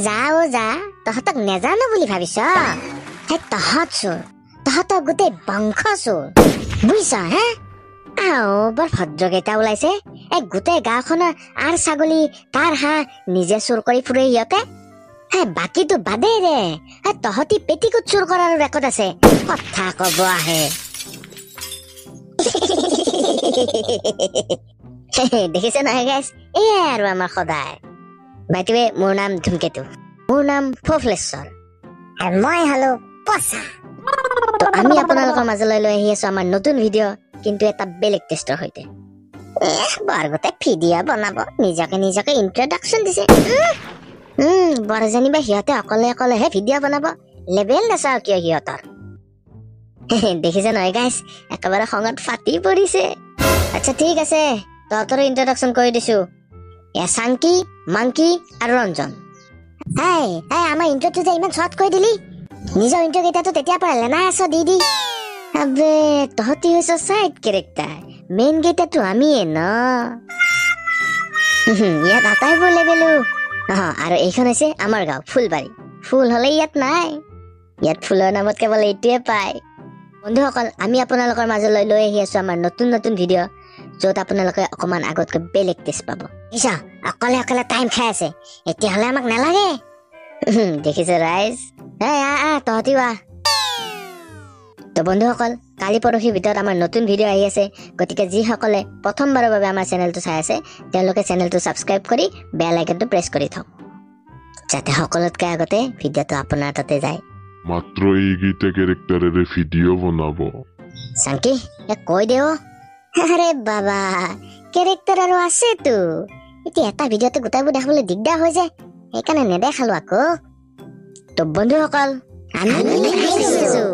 যাও যা তহঁতক নেজানো বুলি ভাবিছ তহঁত চোৰ তহঁতৰ গোটেই বংশ চোৰ বুজিছ হে বৰ ভদ্ৰকেইটা ওলাইছে গোটেই গাঁওখনৰ আৰ ছাগলী তাৰ হাঁহ নিজে চুৰ কৰি ফুৰে সিহঁতে বাকীটো বাদেই ৰে তহঁতি পেটিকোট চুৰ কৰাৰ ৰেকৰ্ড আছে কথা কব আহে দেখিছে নহয় গাইছ এয়াই আৰু আমাৰ সদায় বাইদেৱে মোৰ নাম ধুমকেতু মোৰ নাম ফফলেশ্বৰ মই হলো পচা তো আমি আপোনালোকৰ মাজলৈ লৈ আহি আছো আমাৰ নতুন ভিডিঅ' কিন্তু এটা বেলেগ টেষ্টৰ সৈতে বৰ গোটেই ভিডিঅ' বনাব নিজকে ইন্ট্ৰডাকশ্যন দিছে বৰ যেনিবা সিহঁতে অকলে অকলেহে ভিডিঅ' বনাব লেবেল নাচাও কিয় সিহঁতৰ দেখিছে নহয় গাইছ একেবাৰে খঙত ফাটি পৰিছে আচ্ছা ঠিক আছে তহঁতৰ ইন্ট্ৰডাকশ্যন কৰি দিছো চাংকি মাংকি আৰু ৰঞ্জন আমাৰ ইন্ট্ৰটো যে ইমান শৰ্ট কৰি দিলি নিজৰ ইন্ট্ৰ কেইটাতো তেতিয়াৰ পৰা লেনাই আছ দি আবে তহঁতি হৈছ চাইড কেৰেক্টাৰ মেইন কেইটাতো আমিয়ে ন ইয়াত আটাইবোৰ লেবেলো আৰু এইখন হৈছে আমাৰ গাঁও ফুলবাৰী ফুল হলে ইয়াত নাই ইয়াত ফুলৰ নামত কেৱল এইটোৱে পায় বন্ধুসকল আমি আপোনালোকৰ মাজলৈ লৈ আহি আছো আমাৰ নতুন নতুন ভিডিঅ' য'ত আপোনালোকে অকমান আগতকৈ বেলেগ টেষ্ট পাব বুজিছা অকলে অকলে টাইম খাই আছে এতিয়াহ'লে আমাক নালাগে দেখিছ ৰাইজ তহঁতি তো বন্ধুসকল কালি পৰহিৰ ভিতৰত আমাৰ নতুন ভিডিঅ' আহি আছে গতিকে যিসকলে প্ৰথমবাৰৰ বাবে আমাৰ চেনেলটো চাই আছে তেওঁলোকে চেনেলটো ছাবস্ক্ৰাইব কৰি বেল আইকনটো প্ৰেছ কৰি থওক যাতে সকলোতকৈ আগতে ভিডিঅ'টো আপোনাৰ তাতে যায় মাত্ৰ এইকেইটা কেৰেক্টাৰেৰে ভিডিঅ' বনাব চাংকি কৈ দেও আৰে বাবা কেৰেক্টাৰ আৰু আছেতো এতিয়া এটা ভিডিঅ'তে গোটাইবোৰ দেখাবলৈ দিগদাৰ হৈ যায় সেইকাৰণে নেদেখালো আকৌ তো বন্ধুসকল আমি আহিছো